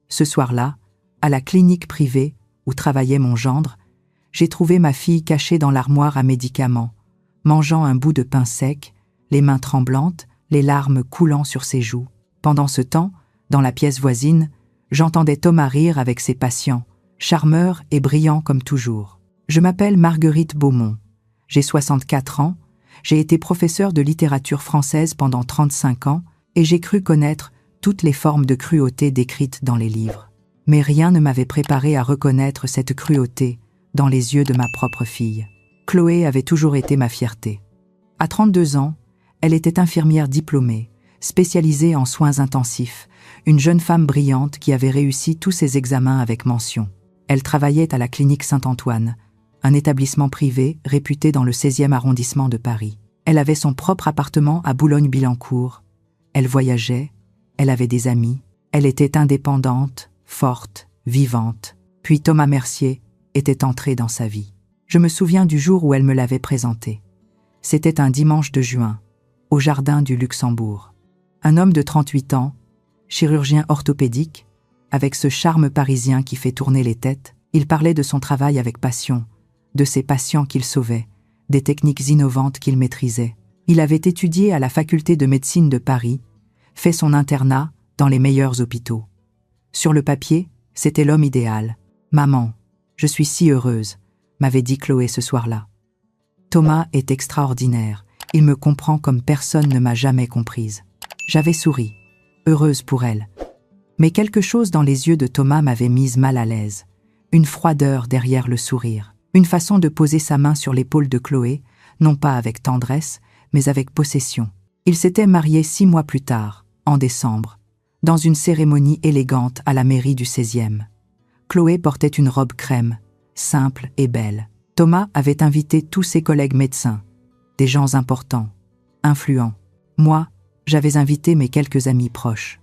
Ce soir-là, à la clinique privée où travaillait mon gendre, j'ai trouvé ma fille cachée dans l'armoire à médicaments, mangeant un bout de pain sec, les mains tremblantes, les larmes coulant sur ses joues. Pendant ce temps, dans la pièce voisine, j'entendais Thomas rire avec ses patients, charmeur et brillant comme toujours. Je m'appelle Marguerite Beaumont. J'ai 64 ans, j'ai été professeure de littérature française pendant 35 ans et j'ai cru connaître toutes les formes de cruauté décrites dans les livres. Mais rien ne m'avait préparé à reconnaître cette cruauté dans les yeux de ma propre fille. Chloé avait toujours été ma fierté. À 32 ans, elle était infirmière diplômée, spécialisée en soins intensifs, une jeune femme brillante qui avait réussi tous ses examens avec mention. Elle travaillait à la clinique Saint-Antoine, un établissement privé réputé dans le 16e arrondissement de Paris. Elle avait son propre appartement à Boulogne-Billancourt. Elle voyageait, elle avait des amis, elle était indépendante, forte, vivante. Puis Thomas Mercier était entré dans sa vie. Je me souviens du jour où elle me l'avait présenté. C'était un dimanche de juin, au jardin du Luxembourg. Un homme de 38 ans, chirurgien orthopédique, avec ce charme parisien qui fait tourner les têtes, il parlait de son travail avec passion, de ses patients qu'il sauvait, des techniques innovantes qu'il maîtrisait. Il avait étudié à la faculté de médecine de Paris, fait son internat dans les meilleurs hôpitaux. Sur le papier, c'était l'homme idéal. « Maman, je suis si heureuse », m'avait dit Chloé ce soir-là. Thomas est extraordinaire, il me comprend comme personne ne m'a jamais comprise. J'avais souri, heureuse pour elle. Mais quelque chose dans les yeux de Thomas m'avait mise mal à l'aise. Une froideur derrière le sourire. Une façon de poser sa main sur l'épaule de Chloé, non pas avec tendresse, mais avec possession. Ils s'étaient mariés 6 mois plus tard, en décembre, dans une cérémonie élégante à la mairie du 16e. Chloé portait une robe crème, simple et belle. Thomas avait invité tous ses collègues médecins, des gens importants, influents. Moi, j'avais invité mes quelques amis proches.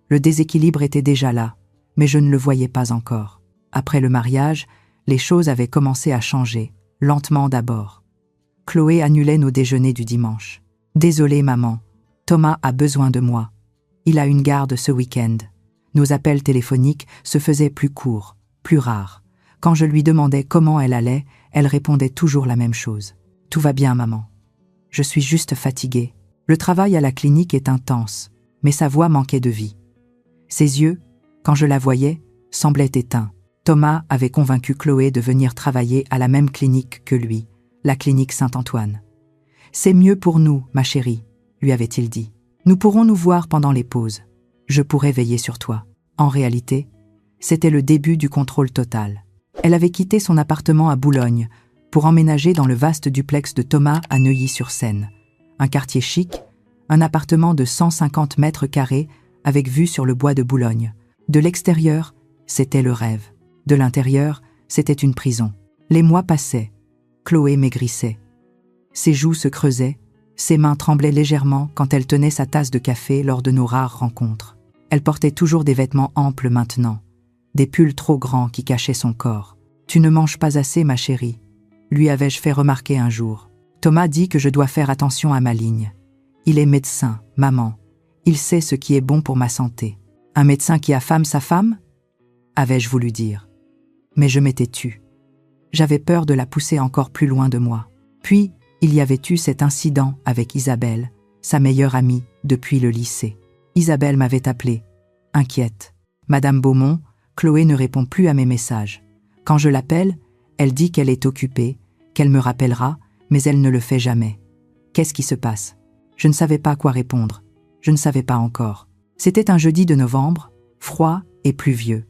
Le déséquilibre était déjà là, mais je ne le voyais pas encore. Après le mariage, les choses avaient commencé à changer, lentement d'abord. Chloé annulait nos déjeuners du dimanche. « Désolée, maman, Thomas a besoin de moi. Il a une garde ce week-end. » Nos appels téléphoniques se faisaient plus courts, plus rares. Quand je lui demandais comment elle allait, elle répondait toujours la même chose. « Tout va bien, maman. Je suis juste fatiguée. » Le travail à la clinique est intense, mais sa voix manquait de vie. Ses yeux, quand je la voyais, semblaient éteints. Thomas avait convaincu Chloé de venir travailler à la même clinique que lui, la clinique Saint-Antoine. « C'est mieux pour nous, ma chérie », lui avait-il dit. « Nous pourrons nous voir pendant les pauses. Je pourrai veiller sur toi. » En réalité, c'était le début du contrôle total. Elle avait quitté son appartement à Boulogne pour emménager dans le vaste duplex de Thomas à Neuilly-sur-Seine. Un quartier chic, un appartement de 150 mètres carrés avec vue sur le bois de Boulogne. De l'extérieur, c'était le rêve. De l'intérieur, c'était une prison. Les mois passaient. Chloé maigrissait. Ses joues se creusaient, ses mains tremblaient légèrement quand elle tenait sa tasse de café lors de nos rares rencontres. Elle portait toujours des vêtements amples maintenant, des pulls trop grands qui cachaient son corps. « Tu ne manges pas assez, ma chérie », lui avais-je fait remarquer un jour. Thomas dit que je dois faire attention à ma ligne. Il est médecin, maman. Il sait ce qui est bon pour ma santé. Un médecin qui affame sa femme ? Avais-je voulu dire. Mais je m'étais tue. J'avais peur de la pousser encore plus loin de moi. Puis, il y avait eu cet incident avec Isabelle, sa meilleure amie depuis le lycée. Isabelle m'avait appelée, inquiète. « Madame Beaumont, Chloé ne répond plus à mes messages. Quand je l'appelle, elle dit qu'elle est occupée, qu'elle me rappellera, mais elle ne le fait jamais. Qu'est-ce qui se passe ?» Je ne savais pas quoi répondre. Je ne savais pas encore. C'était un jeudi de novembre, froid et pluvieux.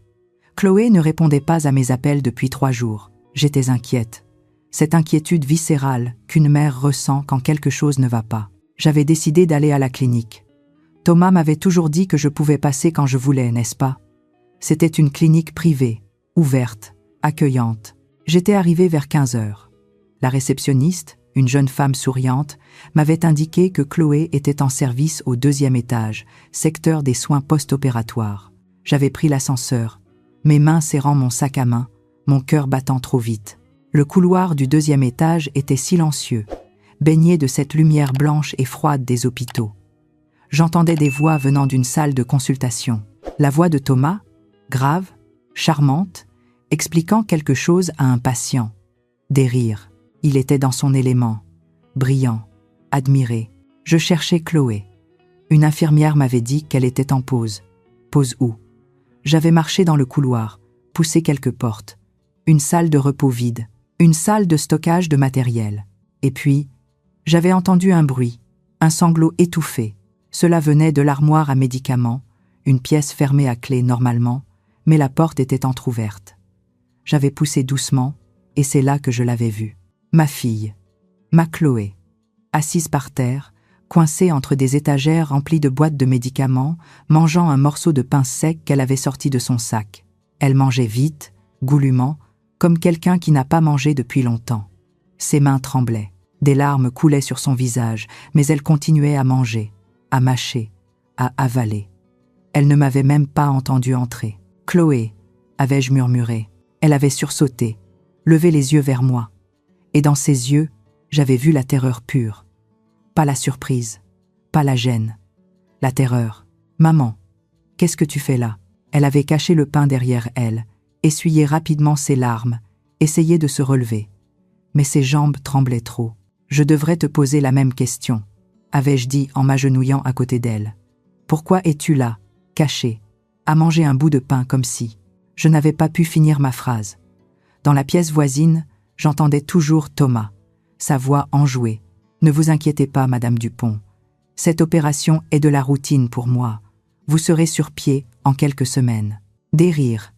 Chloé ne répondait pas à mes appels depuis 3 jours. J'étais inquiète. Cette inquiétude viscérale qu'une mère ressent quand quelque chose ne va pas. J'avais décidé d'aller à la clinique. Thomas m'avait toujours dit que je pouvais passer quand je voulais, n'est-ce pas? C'était une clinique privée, ouverte, accueillante. J'étais arrivée vers 15 heures. La réceptionniste, une jeune femme souriante, m'avait indiqué que Chloé était en service au 2e étage, secteur des soins post-opératoires. J'avais pris l'ascenseur, mes mains serrant mon sac à main, mon cœur battant trop vite. Le couloir du 2e étage était silencieux, baigné de cette lumière blanche et froide des hôpitaux. J'entendais des voix venant d'une salle de consultation. La voix de Thomas, grave, charmante, expliquant quelque chose à un patient. Des rires. Il était dans son élément. Brillant, admiré. Je cherchais Chloé. Une infirmière m'avait dit qu'elle était en pause. Pause où? J'avais marché dans le couloir, poussé quelques portes. Une salle de repos vide. Une salle de stockage de matériel. Et puis, j'avais entendu un bruit, un sanglot étouffé. Cela venait de l'armoire à médicaments, une pièce fermée à clé normalement, mais la porte était entr'ouverte. J'avais poussé doucement, et c'est là que je l'avais vue. Ma fille, ma Chloé, assise par terre, coincée entre des étagères remplies de boîtes de médicaments, mangeant un morceau de pain sec qu'elle avait sorti de son sac. Elle mangeait vite, goulûment, comme quelqu'un qui n'a pas mangé depuis longtemps. Ses mains tremblaient, des larmes coulaient sur son visage, mais elle continuait à manger, à mâcher, à avaler. Elle ne m'avait même pas entendu entrer. « Chloé !» avais-je murmuré. Elle avait sursauté, levé les yeux vers moi. Et dans ses yeux, j'avais vu la terreur pure. Pas la surprise, pas la gêne. La terreur. « Maman, qu'est-ce que tu fais là ?» Elle avait caché le pain derrière elle, essuyé rapidement ses larmes, essayé de se relever. Mais ses jambes tremblaient trop. « Je devrais te poser la même question », avais-je dit en m'agenouillant à côté d'elle. « Pourquoi es-tu là, cachée, à manger un bout de pain comme si… » Je n'avais pas pu finir ma phrase. Dans la pièce voisine, j'entendais toujours Thomas, sa voix enjouée. « Ne vous inquiétez pas, Madame Dupont. Cette opération est de la routine pour moi. Vous serez sur pied en quelques semaines. » Des rires.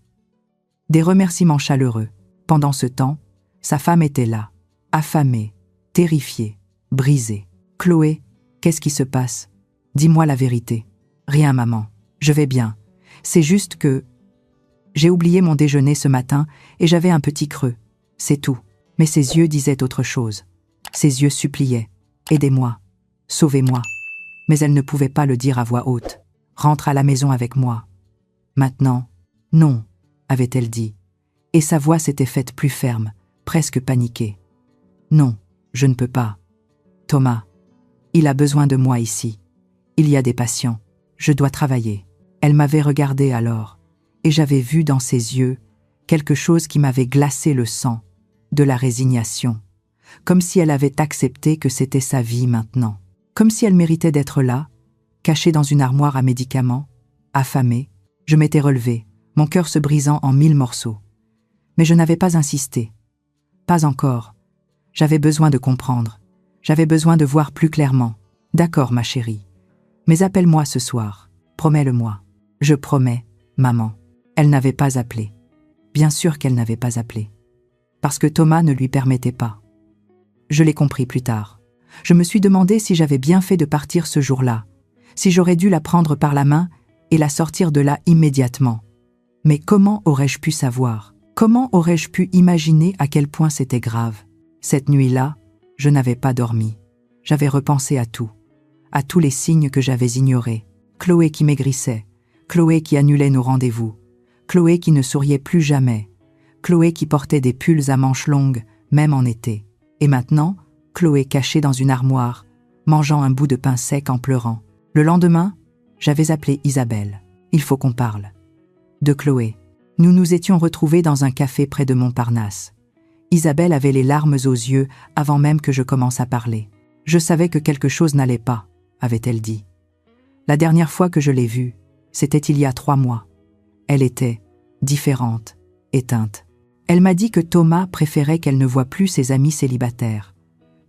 Des remerciements chaleureux. Pendant ce temps, sa femme était là, affamée, terrifiée, brisée. « Chloé, qu'est-ce qui se passe? Dis-moi la vérité. »« Rien, maman. Je vais bien. C'est juste que… j'ai oublié mon déjeuner ce matin et j'avais un petit creux. C'est tout. » Mais ses yeux disaient autre chose. Ses yeux suppliaient. « Aidez-moi. Sauvez-moi. » Mais elle ne pouvait pas le dire à voix haute. « Rentre à la maison avec moi. »« Maintenant ?»« Non, » avait-elle dit. Et sa voix s'était faite plus ferme, presque paniquée. « Non, je ne peux pas. Thomas, il a besoin de moi ici. Il y a des patients. Je dois travailler. » Elle m'avait regardé alors, et j'avais vu dans ses yeux quelque chose qui m'avait glacé le sang, de la résignation, comme si elle avait accepté que c'était sa vie maintenant, comme si elle méritait d'être là, cachée dans une armoire à médicaments, affamée. Je m'étais relevée, mon cœur se brisant en 1000 morceaux. Mais je n'avais pas insisté. Pas encore. J'avais besoin de comprendre. J'avais besoin de voir plus clairement. « D'accord, ma chérie. Mais appelle-moi ce soir. Promets-le-moi. »« Je promets, maman. » Elle n'avait pas appelé. Bien sûr qu'elle n'avait pas appelé. Parce que Thomas ne lui permettait pas. Je l'ai compris plus tard. Je me suis demandé si j'avais bien fait de partir ce jour-là, si j'aurais dû la prendre par la main et la sortir de là immédiatement. Mais comment aurais-je pu savoir? Comment aurais-je pu imaginer à quel point c'était grave? Cette nuit-là, je n'avais pas dormi. J'avais repensé à tout, à tous les signes que j'avais ignorés. Chloé qui maigrissait, Chloé qui annulait nos rendez-vous, Chloé qui ne souriait plus jamais, Chloé qui portait des pulls à manches longues, même en été. Et maintenant, Chloé cachée dans une armoire, mangeant un bout de pain sec en pleurant. Le lendemain, j'avais appelé Isabelle. Il faut qu'on parle. De Chloé. Nous nous étions retrouvés dans un café près de Montparnasse. Isabelle avait les larmes aux yeux avant même que je commence à parler. Je savais que quelque chose n'allait pas, avait-elle dit. La dernière fois que je l'ai vue, c'était il y a 3 mois. Elle était différente, éteinte. Elle m'a dit que Thomas préférait qu'elle ne voie plus ses amis célibataires,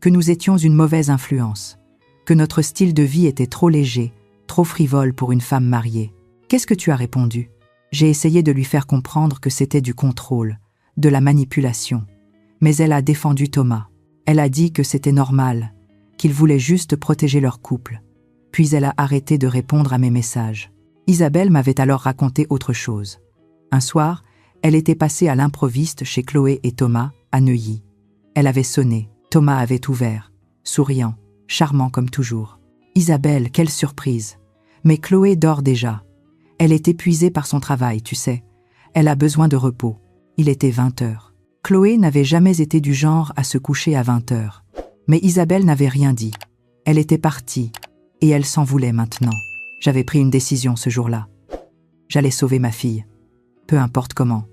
que nous étions une mauvaise influence, que notre style de vie était trop léger, trop frivole pour une femme mariée. Qu'est-ce que tu as répondu? J'ai essayé de lui faire comprendre que c'était du contrôle, de la manipulation. Mais elle a défendu Thomas. Elle a dit que c'était normal, qu'il voulait juste protéger leur couple. Puis elle a arrêté de répondre à mes messages. Isabelle m'avait alors raconté autre chose. Un soir, elle était passée à l'improviste chez Chloé et Thomas, à Neuilly. Elle avait sonné. Thomas avait ouvert, souriant, charmant comme toujours. Isabelle, quelle surprise! Mais Chloé dort déjà. Elle est épuisée par son travail, tu sais. Elle a besoin de repos. Il était 20 heures. Chloé n'avait jamais été du genre à se coucher à 20 heures. Mais Isabelle n'avait rien dit. Elle était partie, et elle s'en voulait maintenant. J'avais pris une décision ce jour-là. J'allais sauver ma fille. Peu importe comment.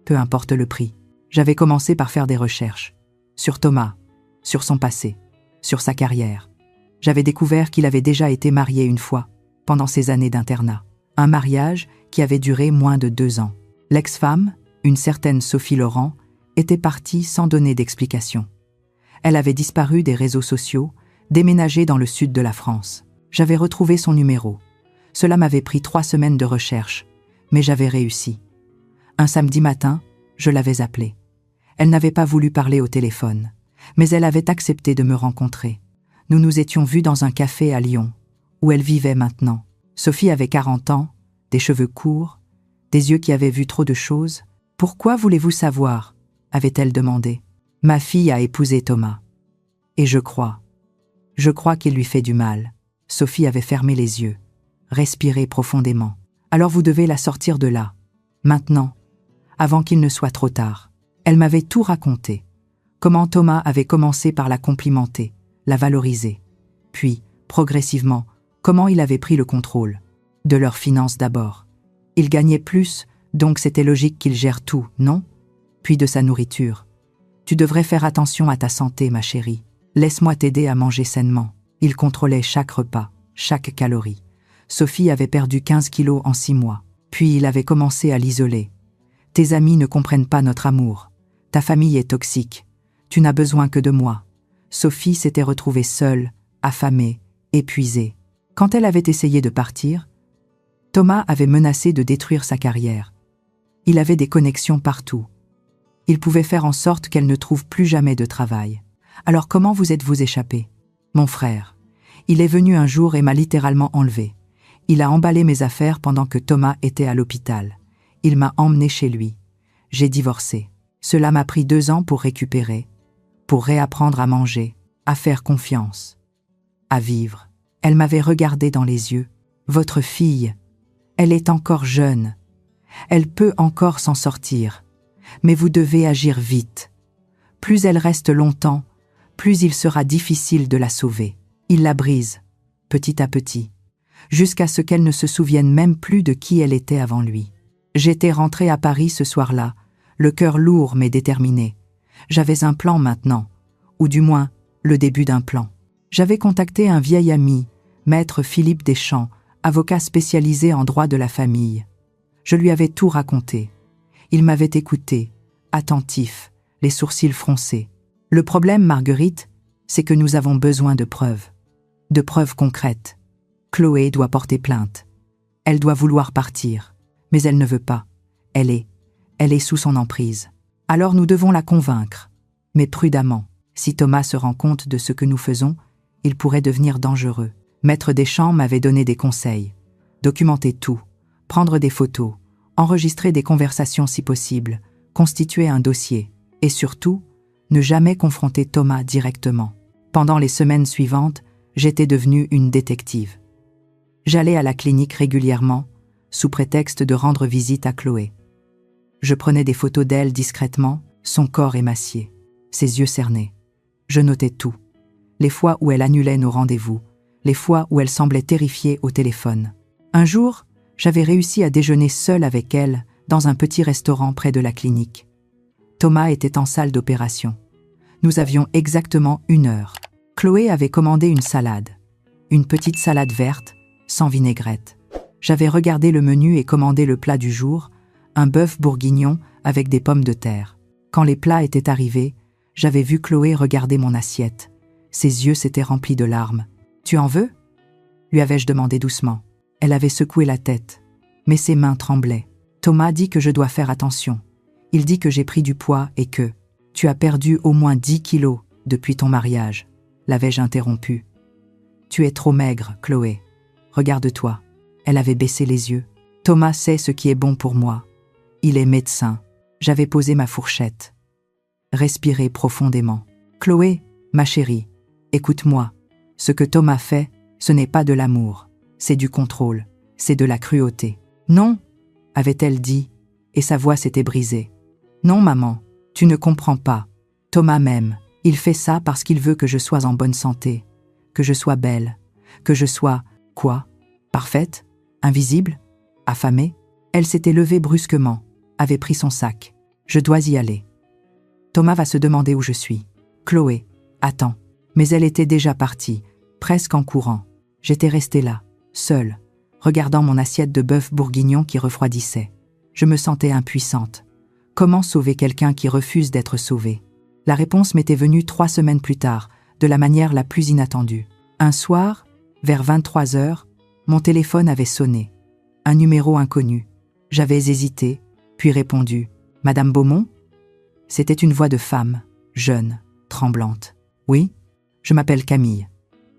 Peu importe le prix. J'avais commencé par faire des recherches. Sur Thomas, sur son passé, sur sa carrière. J'avais découvert qu'il avait déjà été marié une fois, pendant ses années d'internat. Un mariage qui avait duré moins de 2 ans. L'ex-femme, une certaine Sophie Laurent, était partie sans donner d'explication. Elle avait disparu des réseaux sociaux, déménagé dans le sud de la France. J'avais retrouvé son numéro. Cela m'avait pris 3 semaines de recherche, mais j'avais réussi. Un samedi matin, je l'avais appelée. Elle n'avait pas voulu parler au téléphone, mais elle avait accepté de me rencontrer. Nous nous étions vus dans un café à Lyon, où elle vivait maintenant. Sophie avait 40 ans, des cheveux courts, des yeux qui avaient vu trop de choses. « Pourquoi voulez-vous savoir ?» avait-elle demandé. « Ma fille a épousé Thomas. Et je crois qu'il lui fait du mal. » Sophie avait fermé les yeux, respiré profondément. « Alors vous devez la sortir de là, maintenant, avant qu'il ne soit trop tard. » Elle m'avait tout raconté. Comment Thomas avait commencé par la complimenter, la valoriser. Puis, progressivement, comment il avait pris le contrôle. De leurs finances d'abord. Il gagnait plus, donc c'était logique qu'il gère tout, non? Puis de sa nourriture. Tu devrais faire attention à ta santé, ma chérie. Laisse-moi t'aider à manger sainement. Il contrôlait chaque repas, chaque calorie. Sophie avait perdu 15 kilos en 6 mois. Puis il avait commencé à l'isoler. Tes amis ne comprennent pas notre amour. Ta famille est toxique. Tu n'as besoin que de moi. Sophie s'était retrouvée seule, affamée, épuisée. Quand elle avait essayé de partir, Thomas avait menacé de détruire sa carrière. Il avait des connexions partout. Il pouvait faire en sorte qu'elle ne trouve plus jamais de travail. Alors comment vous êtes-vous échappé? Mon frère. Il est venu un jour et m'a littéralement enlevé. Il a emballé mes affaires pendant que Thomas était à l'hôpital. Il m'a emmené chez lui. J'ai divorcé. Cela m'a pris 2 ans pour récupérer, pour réapprendre à manger, à faire confiance, à vivre. Elle m'avait regardé dans les yeux. Votre fille, elle est encore jeune. Elle peut encore s'en sortir. Mais vous devez agir vite. Plus elle reste longtemps, plus il sera difficile de la sauver. Il la brise, petit à petit, jusqu'à ce qu'elle ne se souvienne même plus de qui elle était avant lui. J'étais rentrée à Paris ce soir-là, le cœur lourd mais déterminé. J'avais un plan maintenant, ou du moins, le début d'un plan. J'avais contacté un vieil ami, maître Philippe Deschamps, avocat spécialisé en droit de la famille. Je lui avais tout raconté. Il m'avait écouté, attentif, les sourcils froncés. Le problème, Marguerite, c'est que nous avons besoin de preuves concrètes. Chloé doit porter plainte. Elle doit vouloir partir, mais elle ne veut pas. Elle est sous son emprise. Alors nous devons la convaincre, mais prudemment. Si Thomas se rend compte de ce que nous faisons, il pourrait devenir dangereux. Maître Deschamps m'avait donné des conseils. Documenter tout, prendre des photos, enregistrer des conversations si possible, constituer un dossier, et surtout, ne jamais confronter Thomas directement. Pendant les semaines suivantes, j'étais devenue une détective. J'allais à la clinique régulièrement, sous prétexte de rendre visite à Chloé. Je prenais des photos d'elle discrètement, son corps émacié, ses yeux cernés. Je notais tout. Les fois où elle annulait nos rendez-vous, les fois où elle semblait terrifiée au téléphone. Un jour, j'avais réussi à déjeuner seule avec elle dans un petit restaurant près de la clinique. Thomas était en salle d'opération. Nous avions exactement 1 heure. Chloé avait commandé une salade. Une petite salade verte, sans vinaigrette. J'avais regardé le menu et commandé le plat du jour, un bœuf bourguignon avec des pommes de terre. Quand les plats étaient arrivés, j'avais vu Chloé regarder mon assiette. Ses yeux s'étaient remplis de larmes. « Tu en veux ?» lui avais-je demandé doucement. Elle avait secoué la tête, mais ses mains tremblaient. Thomas dit que je dois faire attention. Il dit que j'ai pris du poids et que « Tu as perdu au moins 10 kilos depuis ton mariage », l'avais-je interrompu. « Tu es trop maigre, Chloé. Regarde-toi. » Elle avait baissé les yeux. Thomas sait ce qui est bon pour moi. Il est médecin. J'avais posé ma fourchette. Respiré profondément. « Chloé, ma chérie, écoute-moi. Ce que Thomas fait, ce n'est pas de l'amour. C'est du contrôle. C'est de la cruauté. »« Non » avait-elle dit, et sa voix s'était brisée. « Non, maman, tu ne comprends pas. Thomas m'aime. Il fait ça parce qu'il veut que je sois en bonne santé, que je sois belle, que je sois, quoi, parfaite, invisible, affamée. » Elle s'était levée brusquement, avait pris son sac. Je dois y aller. Thomas va se demander où je suis. Chloé, attends. Mais elle était déjà partie, presque en courant. J'étais restée là, seule, regardant mon assiette de bœuf bourguignon qui refroidissait. Je me sentais impuissante. Comment sauver quelqu'un qui refuse d'être sauvé? La réponse m'était venue 3 semaines plus tard, de la manière la plus inattendue. Un soir, vers 23 heures, mon téléphone avait sonné. Un numéro inconnu. J'avais hésité, puis répondu « Madame Beaumont ?» C'était une voix de femme, jeune, tremblante. « Oui, je m'appelle Camille.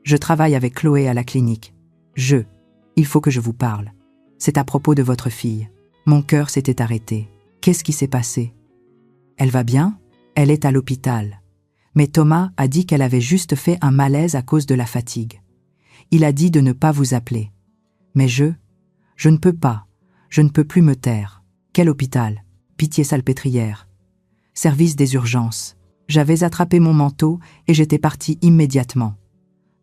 Je travaille avec Chloé à la clinique. Il faut que je vous parle. C'est à propos de votre fille. » Mon cœur s'était arrêté. Qu'est-ce qui s'est passé? Elle va bien? Elle est à l'hôpital. Mais Thomas a dit qu'elle avait juste fait un malaise à cause de la fatigue. Il a dit de ne pas vous appeler. Mais je ne peux pas. Je ne peux plus me taire. Quel hôpital? Pitié-Salpêtrière. Service des urgences. J'avais attrapé mon manteau et j'étais partie immédiatement.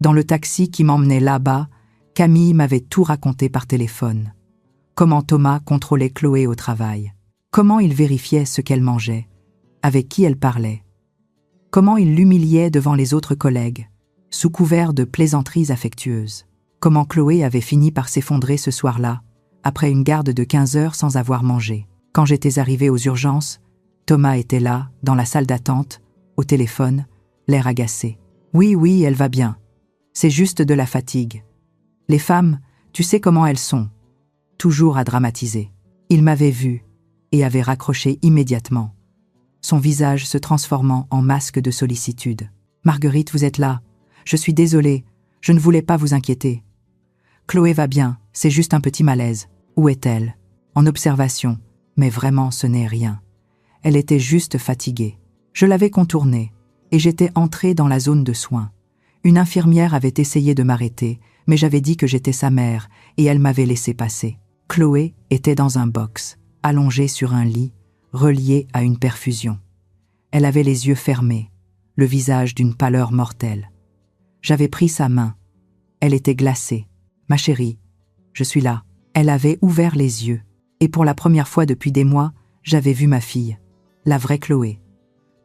Dans le taxi qui m'emmenait là-bas, Camille m'avait tout raconté par téléphone. Comment Thomas contrôlait Chloé au travail. Comment il vérifiait ce qu'elle mangeait. Avec qui elle parlait. Comment il l'humiliait devant les autres collègues, sous couvert de plaisanteries affectueuses. Comment Chloé avait fini par s'effondrer ce soir-là, après une garde de 15 heures sans avoir mangé. Quand j'étais arrivée aux urgences, Thomas était là, dans la salle d'attente, au téléphone, l'air agacé. Oui, elle va bien. C'est juste de la fatigue. Les femmes, tu sais comment elles sont. Toujours à dramatiser. Il m'avait vue et avait raccroché immédiatement, son visage se transformant en masque de sollicitude. « Marguerite, vous êtes là. Je suis désolée. Je ne voulais pas vous inquiéter. Chloé va bien, c'est juste un petit malaise. Où est-elle? En observation. Mais vraiment, ce n'est rien. Elle était juste fatiguée. Je l'avais contournée, et j'étais entrée dans la zone de soins. Une infirmière avait essayé de m'arrêter, mais j'avais dit que j'étais sa mère, et elle m'avait laissé passer. Chloé était dans un box, allongée sur un lit, reliée à une perfusion. Elle avait les yeux fermés, le visage d'une pâleur mortelle. J'avais pris sa main. Elle était glacée. « Ma chérie, je suis là. » Elle avait ouvert les yeux, et pour la première fois depuis des mois, j'avais vu ma fille, la vraie Chloé,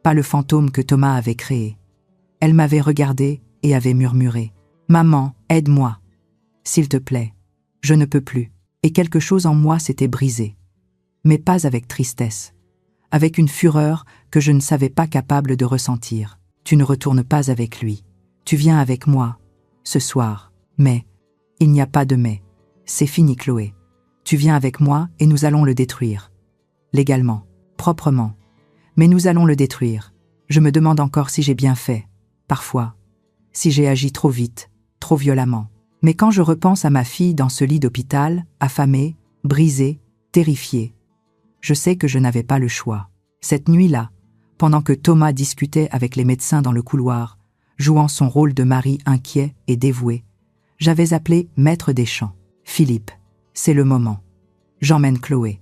pas le fantôme que Thomas avait créé. Elle m'avait regardé et avait murmuré « Maman, aide-moi. S'il te plaît, je ne peux plus. » Et quelque chose en moi s'était brisé, mais pas avec tristesse, avec une fureur que je ne savais pas capable de ressentir. « Tu ne retournes pas avec lui. Tu viens avec moi, ce soir. Mais, il n'y a pas de mais. C'est fini, Chloé. Tu viens avec moi et nous allons le détruire. Légalement, proprement. Mais nous allons le détruire. Je me demande encore si j'ai bien fait, parfois. Si j'ai agi trop vite, trop violemment. Mais quand je repense à ma fille dans ce lit d'hôpital, affamée, brisée, terrifiée, je sais que je n'avais pas le choix. Cette nuit-là, pendant que Thomas discutait avec les médecins dans le couloir, jouant son rôle de mari inquiet et dévoué, j'avais appelé Maître des Champs. « Philippe, c'est le moment. J'emmène Chloé.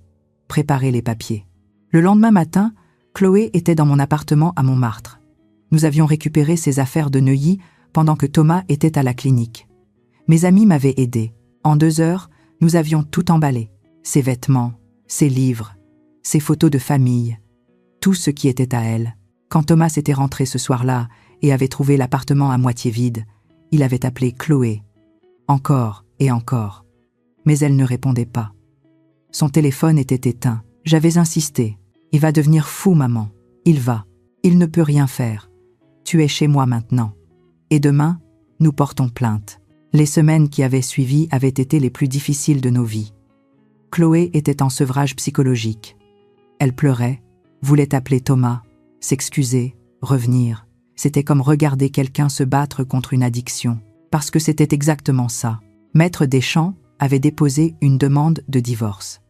Préparez les papiers. » Le lendemain matin, Chloé était dans mon appartement à Montmartre. Nous avions récupéré ses affaires de Neuilly pendant que Thomas était à la clinique. Mes amis m'avaient aidé. En 2 heures, nous avions tout emballé. Ses vêtements, ses livres, ses photos de famille, tout ce qui était à elle. Quand Thomas était rentré ce soir-là et avait trouvé l'appartement à moitié vide, il avait appelé Chloé. Encore et encore. Mais elle ne répondait pas. Son téléphone était éteint. J'avais insisté. « Il va devenir fou, maman. Il va. Il ne peut rien faire. Tu es chez moi maintenant. Et demain, nous portons plainte. » Les semaines qui avaient suivi avaient été les plus difficiles de nos vies. Chloé était en sevrage psychologique. Elle pleurait, voulait appeler Thomas, s'excuser, revenir. C'était comme regarder quelqu'un se battre contre une addiction. Parce que c'était exactement ça. Maître Deschamps avait déposé une demande de divorce.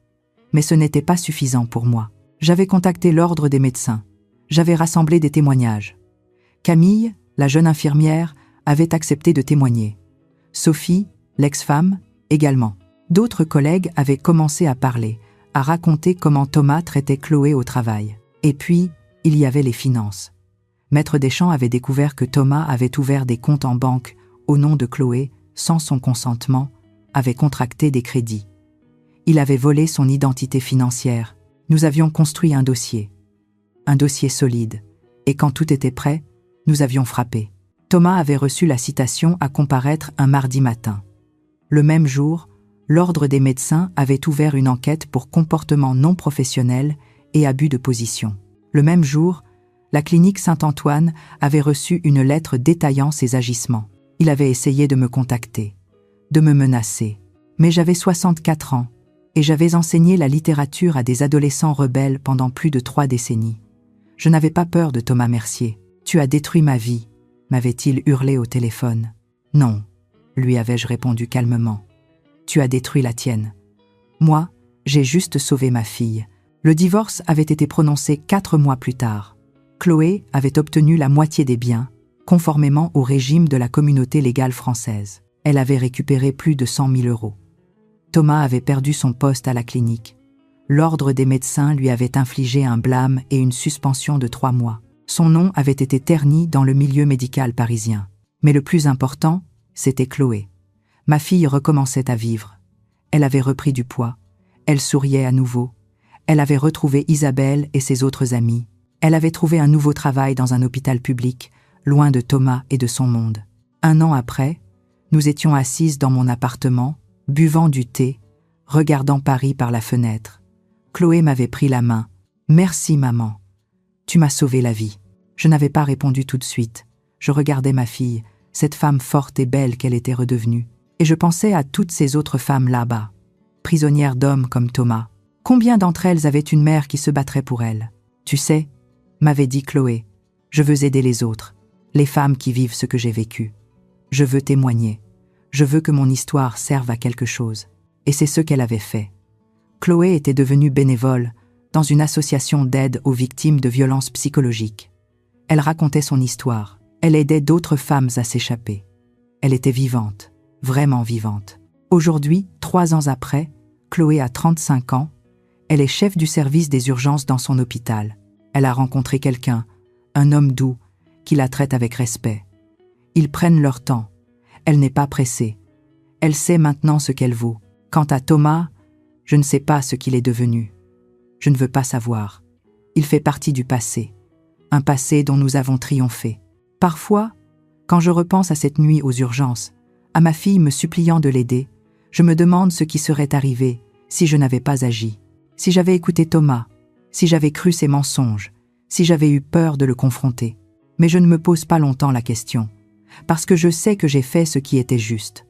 Mais ce n'était pas suffisant pour moi. J'avais contacté l'ordre des médecins. J'avais rassemblé des témoignages. Camille, la jeune infirmière, avait accepté de témoigner. Sophie, l'ex-femme, également. D'autres collègues avaient commencé à parler, à raconter comment Thomas traitait Chloé au travail. Et puis, il y avait les finances. Maître Deschamps avait découvert que Thomas avait ouvert des comptes en banque au nom de Chloé, sans son consentement, avait contracté des crédits. Il avait volé son identité financière. Nous avions construit un dossier solide, et quand tout était prêt, nous avions frappé. Thomas avait reçu la citation à comparaître un mardi matin. Le même jour, l'Ordre des médecins avait ouvert une enquête pour comportement non professionnel et abus de position. Le même jour, la clinique Saint-Antoine avait reçu une lettre détaillant ses agissements. Il avait essayé de me contacter, de me menacer. Mais j'avais 64 ans et j'avais enseigné la littérature à des adolescents rebelles pendant plus de 3 décennies. Je n'avais pas peur de Thomas Mercier. « Tu as détruit ma vie », m'avait-il hurlé au téléphone. « Non », lui avais-je répondu calmement. « Tu as détruit la tienne. Moi, j'ai juste sauvé ma fille. » Le divorce avait été prononcé 4 mois plus tard. Chloé avait obtenu la moitié des biens, conformément au régime de la communauté légale française. Elle avait récupéré plus de 100 000 euros. Thomas avait perdu son poste à la clinique. L'Ordre des médecins lui avait infligé un blâme et une suspension de 3 mois. Son nom avait été terni dans le milieu médical parisien. Mais le plus important, c'était Chloé. Ma fille recommençait à vivre. Elle avait repris du poids. Elle souriait à nouveau. Elle avait retrouvé Isabelle et ses autres amis. Elle avait trouvé un nouveau travail dans un hôpital public, loin de Thomas et de son monde. 1 an après, nous étions assises dans mon appartement, buvant du thé, regardant Paris par la fenêtre. Chloé m'avait pris la main. « Merci, maman. Tu m'as sauvé la vie. » Je n'avais pas répondu tout de suite. Je regardais ma fille, cette femme forte et belle qu'elle était redevenue. Et je pensais à toutes ces autres femmes là-bas, prisonnières d'hommes comme Thomas. Combien d'entre elles avaient une mère qui se battrait pour elles? « Tu sais, » m'avait dit Chloé, « je veux aider les autres, les femmes qui vivent ce que j'ai vécu. Je veux témoigner. Je veux que mon histoire serve à quelque chose. » Et c'est ce qu'elle avait fait. Chloé était devenue bénévole dans une association d'aide aux victimes de violences psychologiques. Elle racontait son histoire. Elle aidait d'autres femmes à s'échapper. Elle était vivante, vraiment vivante. Aujourd'hui, 3 ans après, Chloé a 35 ans. Elle est chef du service des urgences dans son hôpital. Elle a rencontré quelqu'un, un homme doux, qui la traite avec respect. Ils prennent leur temps. Elle n'est pas pressée. Elle sait maintenant ce qu'elle vaut. Quant à Thomas, je ne sais pas ce qu'il est devenu. Je ne veux pas savoir. Il fait partie du passé. Un passé dont nous avons triomphé. Parfois, quand je repense à cette nuit aux urgences, à ma fille me suppliant de l'aider, je me demande ce qui serait arrivé si je n'avais pas agi. Si j'avais écouté Thomas, si j'avais cru ses mensonges, si j'avais eu peur de le confronter. Mais je ne me pose pas longtemps la question, parce que je sais que j'ai fait ce qui était juste.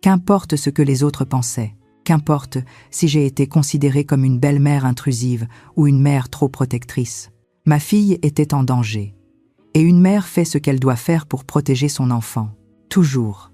Qu'importe ce que les autres pensaient, qu'importe si j'ai été considérée comme une belle-mère intrusive ou une mère trop protectrice. Ma fille était en danger, et une mère fait ce qu'elle doit faire pour protéger son enfant, toujours.